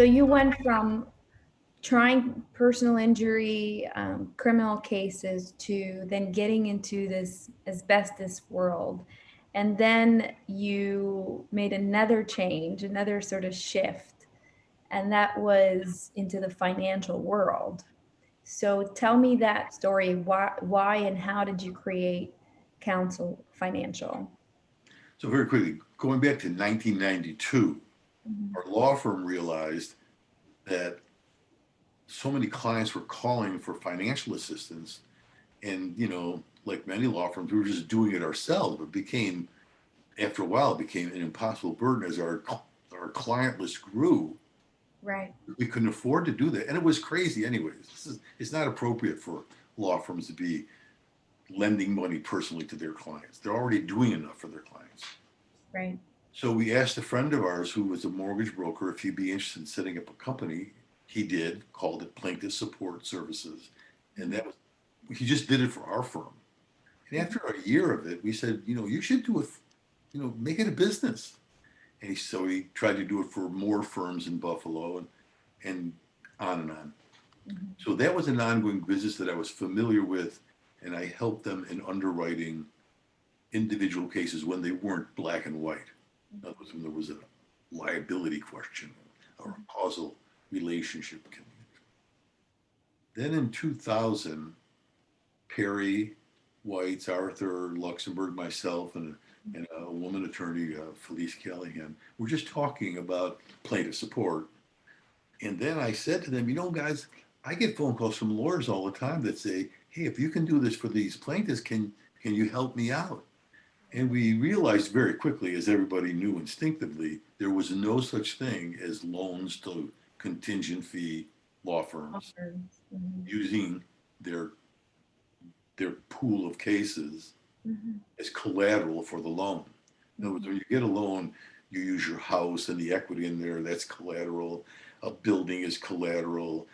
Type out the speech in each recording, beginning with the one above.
So you went from trying personal injury, criminal cases to then getting into this asbestos world. And then you made another change, another sort of shift, and that was into the financial world. So tell me that story. Why and how did you create Counsel Financial? So very quickly, going back to 1992, Mhm. our law firm realized that so many clients were calling for financial assistance, and like many law firms, we were just doing it ourselves. It became, after a while, it became an impossible burden as our client list grew. Right. We couldn't afford to do that, and it was crazy. Anyways, it's not appropriate for law firms to be lending money personally to their clients. They're already doing enough for their clients. Right. So we asked a friend of ours who was a mortgage broker if he'd be interested in setting up a company. He did, called it Plaintiff Support Services. And that was, he just did it for our firm. And after a year of it, we said, you should do it, make it a business. And so he tried to do it for more firms in Buffalo and on and on. Mhm. So that was an ongoing business that I was familiar with. And I helped them in underwriting individual cases when they weren't black and white. In other words, when there was a liability question or a causal relationship. Then in 2000, Perry, Whites, Arthur, Luxembourg, myself, and a woman attorney, Felice Callahan, were just talking about plaintiff support. And then I said to them, guys, I get phone calls from lawyers all the time that say, hey, if you can do this for these plaintiffs, can you help me out? And we realized very quickly, as everybody knew instinctively, there was no such thing as loans to contingent fee law firms Offers. Mhm. using their their pool of cases Mhm. as collateral for the loan. In other words, Mhm. when you get a loan, you use your house and the equity in there, that's collateral. A building is collateral.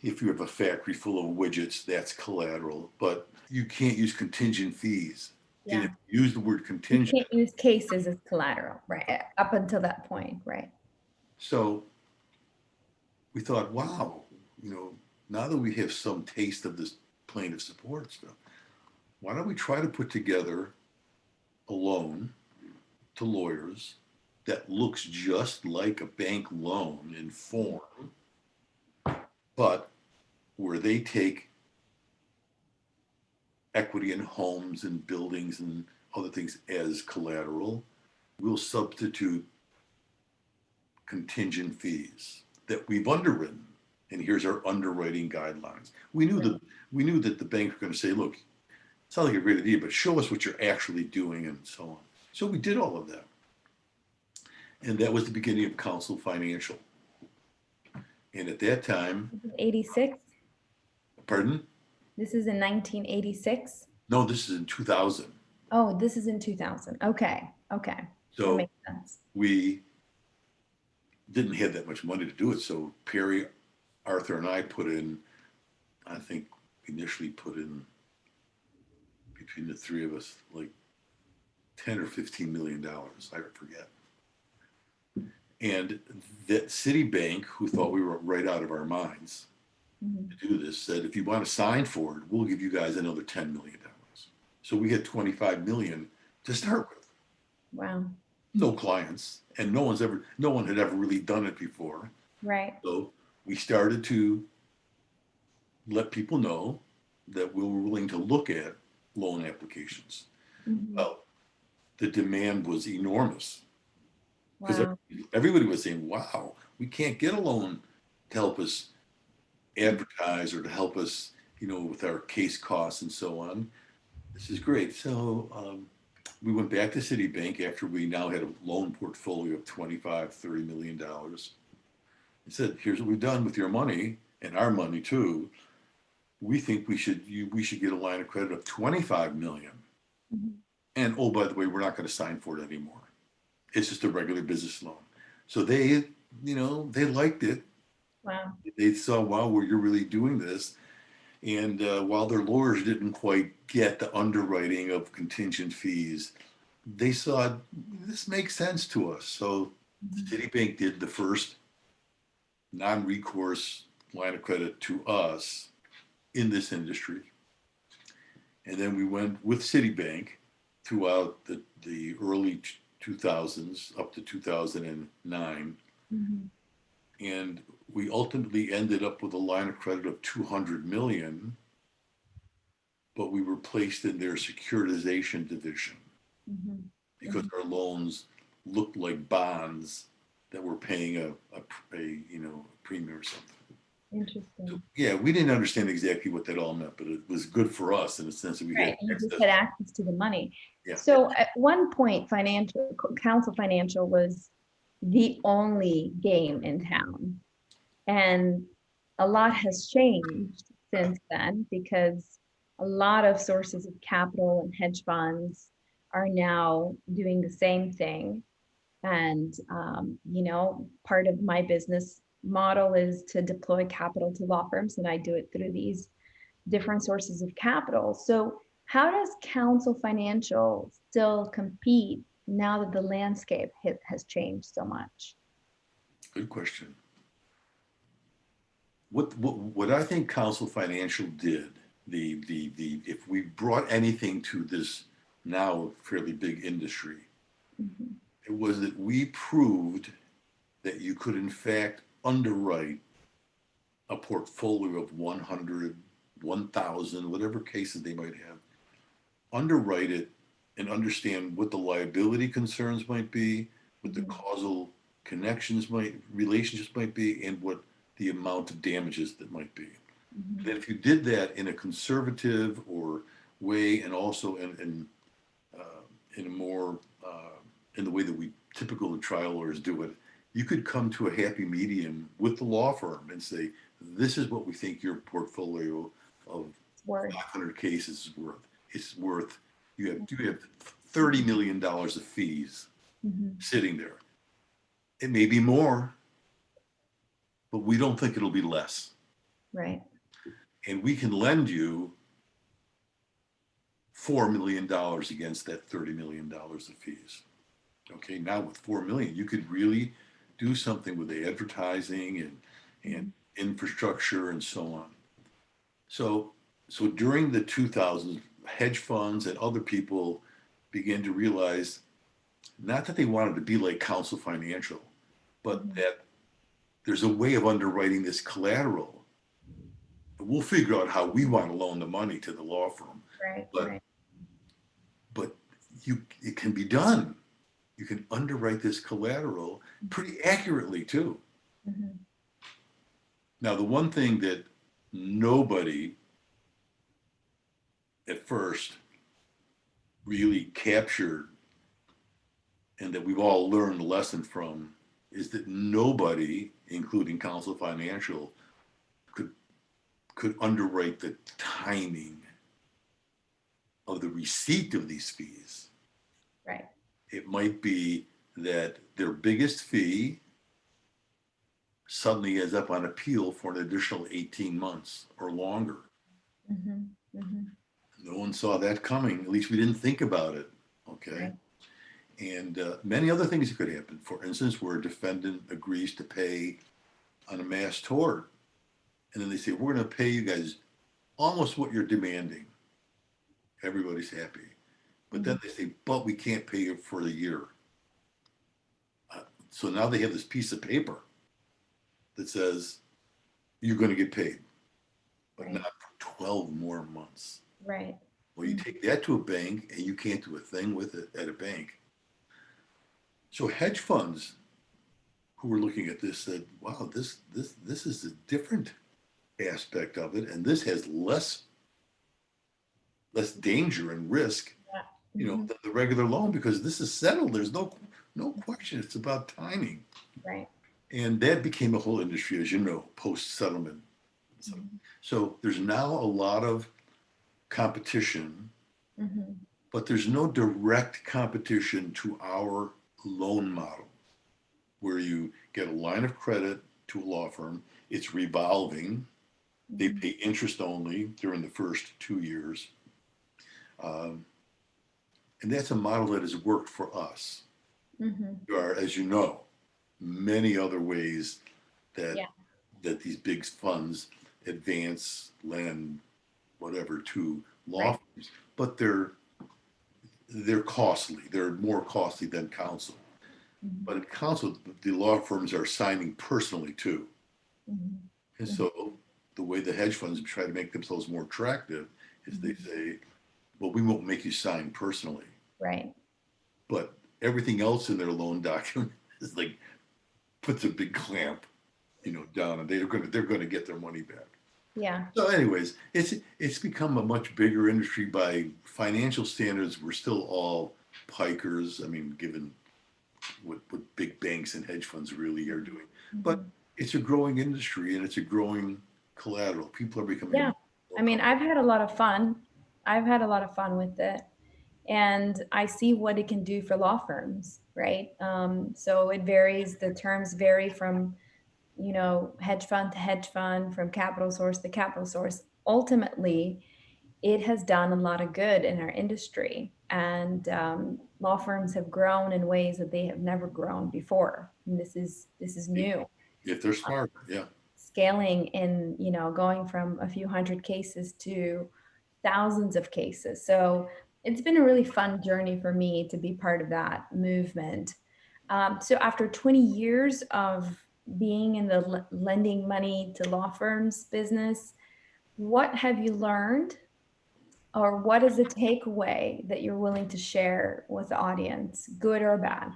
If you have a factory full of widgets, that's collateral. But you can't use contingent fees. And if Yeah. you use the word You contingent, can't use cases as collateral, right? Up until that point, right? so we thought, wow, you know, now that we have some taste of this plaintiff support stuff, why don't we try to put together a loan to lawyers that looks just like a bank loan in form, but where they take equity in homes and buildings and other things as collateral. We'll substitute contingent fees that we've underwritten. And here's our underwriting guidelines. We knew that the bank were going to say, look, it sounds like a great idea, but show us what you're actually doing and so on. So we did all of that. And that was the beginning of Counsel Financial. And at that time, 86. pardon? This is in 1986. No, this is in 2000. Oh, this is in 2000. Okay. Okay. That So makes sense. we didn't have that much money to do it. So Perry, Arthur, and I put in, I think initially put in between the three of us like 10 or $15 million. I forget. And that Citibank, who thought we were right out of our minds Mhm. to do this, said, if you want to sign for it, we'll give you guys another $10 million. So we had 25 million to start with. Wow. No clients, and no one had ever really done it before. Right. So we started to let people know that we were willing to look at loan applications. Mhm. Well, the demand was enormous because Wow. everybody was saying, wow, we can't get a loan to help us advertise or to help us, with our case costs and so on. This is great. So we went back to Citibank after we now had a loan portfolio of 25, $30 million and said, here's what we've done with your money and our money too. We think we should get a line of credit of 25 million. Mhm. And oh, by the way, we're not going to sign for it anymore. It's just a regular business loan. So they liked it. Wow. They saw, wow, well, you're really doing this. And while their lawyers didn't quite get the underwriting of contingent fees, they saw this makes sense to us. So Mhm. Citibank did the first non-recourse line of credit to us in this industry. And then we went with Citibank throughout the early 2000s up to 2009. Mhm. And we ultimately ended up with a line of credit of 200 million, but we were placed in their securitization division Mhm. because Mhm. our loans looked like bonds that were paying a premium or something. So, Interesting. yeah, we didn't understand exactly what that all meant, but it was good for us in the sense that we had Right. You just access. had access to the money. Yeah, So at one point, Counsel Financial was the only game in town. And a lot has changed since then because a lot of sources of capital and hedge funds are now doing the same thing. And, part of my business model is to deploy capital to law firms, and I do it through these different sources of capital. So, how does Counsel Financial still compete now that the landscape has changed so much? good question. What I think Counsel Financial did, the if we brought anything to this now fairly big industry, Mhm. it was that we proved that you could in fact underwrite a portfolio of 100, 1,000, whatever cases they might have, underwrite it and understand what the liability concerns might be, what the Mhm. causal relationships might be, and what the amount of damages that might be. Mhm. And if you did that in a conservative or way, and also in a more in the way that we typical trial lawyers do it, you could come to a happy medium with the law firm and say, "This is what we think your portfolio of It's worth. 500 cases is worth. It's worth. You have $30 million of fees Mhm. sitting there. It may be more, but we don't think it'll be less, Right. and we can lend you $4 million against that $30 million of fees." Okay, now with 4 million, you could really do something with the advertising and Mhm. infrastructure and so on. So so during the 2000s, hedge funds and other people began to realize not that they wanted to be like Counsel Financial, but Mhm. that there's a way of underwriting this collateral. We'll figure out how we want to loan the money to the law firm, Right. but Right. but it can be done. You can underwrite this collateral pretty accurately too. Mhm. Now, the one thing that nobody at first really captured and that we've all learned a lesson from is that nobody, including Counsel Financial, could could underwrite the timing of the receipt of these fees. Right. It might be that their biggest fee suddenly is up on appeal for an additional 18 months or longer. Mhm. Mhm. No one saw that coming. At least we didn't think about it. Okay. Right. And many other things that could happen. For instance, where a defendant agrees to pay on a mass tort, and then they say, "We're going to pay you guys almost what you're demanding." Everybody's happy. But then Mhm. they say, "But we can't pay you for the year." So now they have this piece of paper that says, "You're going to get paid, but Right. not for 12 more months." Right. Well, you Mhm. take that to a bank and you can't do a thing with it at a bank. So hedge funds who were looking at this said, "Wow, this is a different aspect of it, and this has less danger and risk, Yeah. Mhm. than the regular loan because this is settled. There's no question. It's about timing." Right. And that became a whole industry, as you know, post settlement. Mhm. So there's now a lot of competition, Mhm. but there's no direct competition to our loan model, where you get a line of credit to a law firm. It's revolving. They Mhm. pay interest only during the first 2 years. Um, and that's a model that has worked for us. Mhm. There are, as you know, many other ways that Yeah. that these big funds advance, lend, whatever to law Right. firms, but they're costly. They're more costly than counsel. Mhm. But in counsel, the law firms are signing personally too. Mhm. And Mhm. so the way the hedge funds try to make themselves more attractive is they Mhm. say, well, we won't make you sign personally, Right. but everything else in their loan document is like puts a big clamp, down, and they're going to get their money back. Yeah. So, anyways, it's become a much bigger industry by financial standards. We're still all pikers. I mean, given what big banks and hedge funds really are doing, but Mhm. it's a growing industry and it's a growing collateral. People are becoming Yeah. more I mean, comfortable. I've had a lot of fun. I've had a lot of fun with it. And I see what it can do for law firms, right? So it varies, the terms vary from, hedge fund to hedge fund, from capital source to capital source. Ultimately, it has done a lot of good in our industry. And law firms have grown in ways that they have never grown before. And this is new. If they're smart, yeah. Scaling in, going from a few hundred cases to thousands of cases. So it's been a really fun journey for me to be part of that movement. So after 20 years of being in the lending money to law firms business, what have you learned, or what is a takeaway that you're willing to share with the audience, good or bad?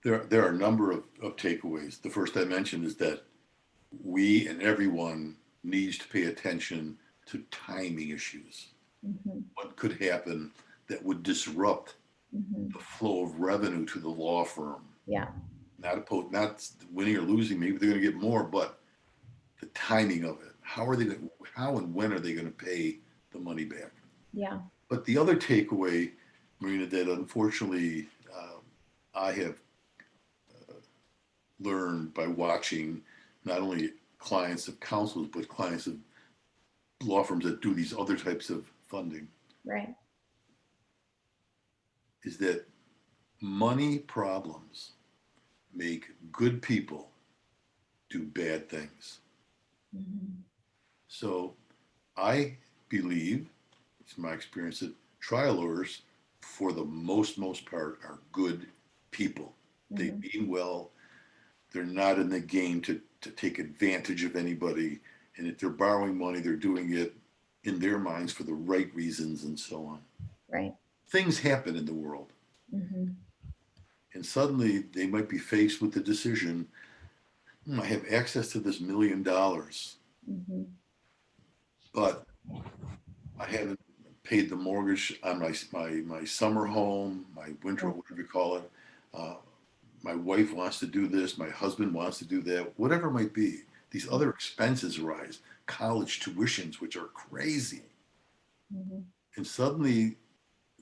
There are a number of takeaways. The first I mentioned is that we and everyone needs to pay attention to timing issues. Hmm. What could happen that would disrupt Hmm. the flow of revenue to the law firm? Yeah. Not winning or losing. Maybe they're going to get more, but the timing of it. How and when are they going to pay the money back? Yeah. But the other takeaway, Marina, that unfortunately I have learned by watching not only clients of counsels, but clients of law firms that do these other types of funding, Right. is that money problems make good people do bad things. Hmm. So I believe, it's my experience, that trial lawyers, for the most part, are good people. They Hmm. mean well. They're not in the game to take advantage of anybody. And if they're borrowing money, they're doing it in their minds for the right reasons and so on. Right. Things happen in the world. Hmm. And suddenly they might be faced with the decision, I have access to this $1 million, Hmm. but I haven't paid the mortgage on my summer home, my winter, Yeah. whatever you call it. Uh, my wife wants to do this, my husband wants to do that, whatever it might be. These other expenses arise, college tuitions, which are crazy. Hmm. And suddenly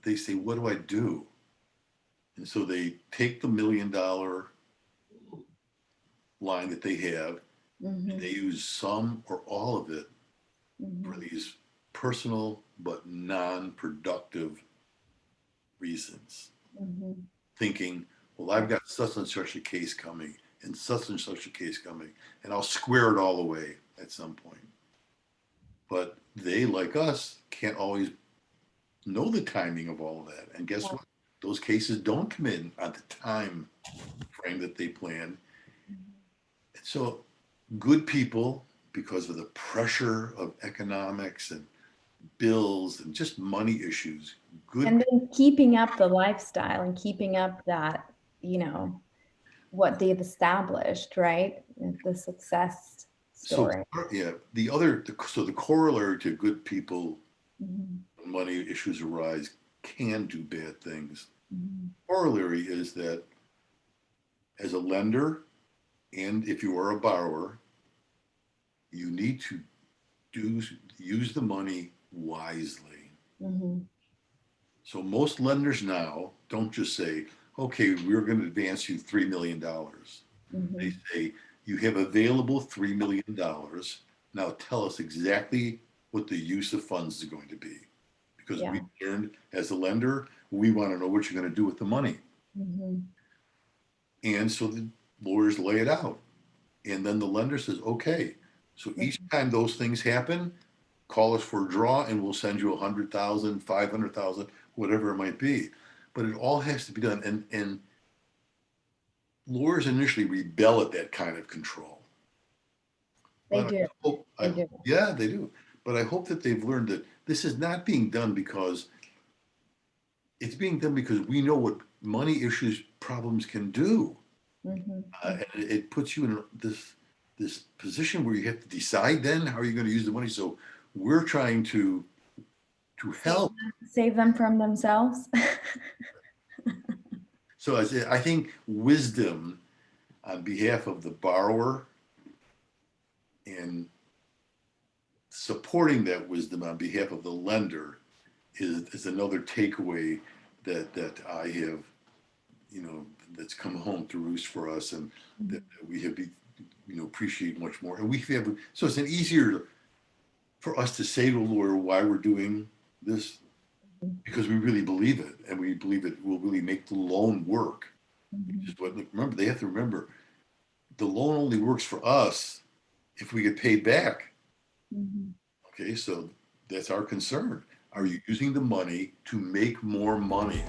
they say, what do I do? And so they take the $1 million line that they have, and they Hmm. use some or all of it for Hmm. these personal but non-productive reasons, Hmm. thinking, well, I've got such and such a case coming and such a case coming, and I'll square it all away at some point. But they, like us, can't always know the timing of all of that. And guess what? Those cases don't come in at the time frame that they plan. And so good people, because of the pressure of economics and bills and just money issues, good And then keeping up the lifestyle and keeping up that, you know, what they've established, right? The success so story. yeah, the corollary to good people Mhm. when money issues arise can do bad things. Mhm. Corollary is that as a lender, and if you are a borrower, you need to do use the money wisely. Mhm. So most lenders now don't just say, okay, we're going to advance you $3 million. They Mhm. say, you have available $3 million. Now tell us exactly what the use of funds is going to be. Because we Yeah. learned as a lender, we want to know what you're going to do with the money. Mhm. And so the lawyers lay it out. And then the lender says, okay. So each Mhm. time those things happen, call us for a draw and we'll send you 100,000, 500,000, whatever it might be. But it all has to be done. And lawyers initially rebel at that kind of control. They But do. I They hope, do. yeah, they do. But I hope that they've learned that this is not being done because it's being done because we know what money issues problems can do. Mhm. And it puts you in this position where you have to decide then how you're going to use the money. So we're trying to help. Save them from themselves. So I think wisdom on behalf of the borrower and supporting that wisdom on behalf of the lender is another takeaway that I have, that's come home to roost for us, and that we have appreciate much more. And we have, so it's an easier for us to say to a lawyer why we're doing this, because we really believe it, and we believe it will really make the loan work. Which Mhm. is what, remember, they have to remember the loan only works for us if we get paid back. Mhm. Okay, so that's our concern. Are you using the money to make more money?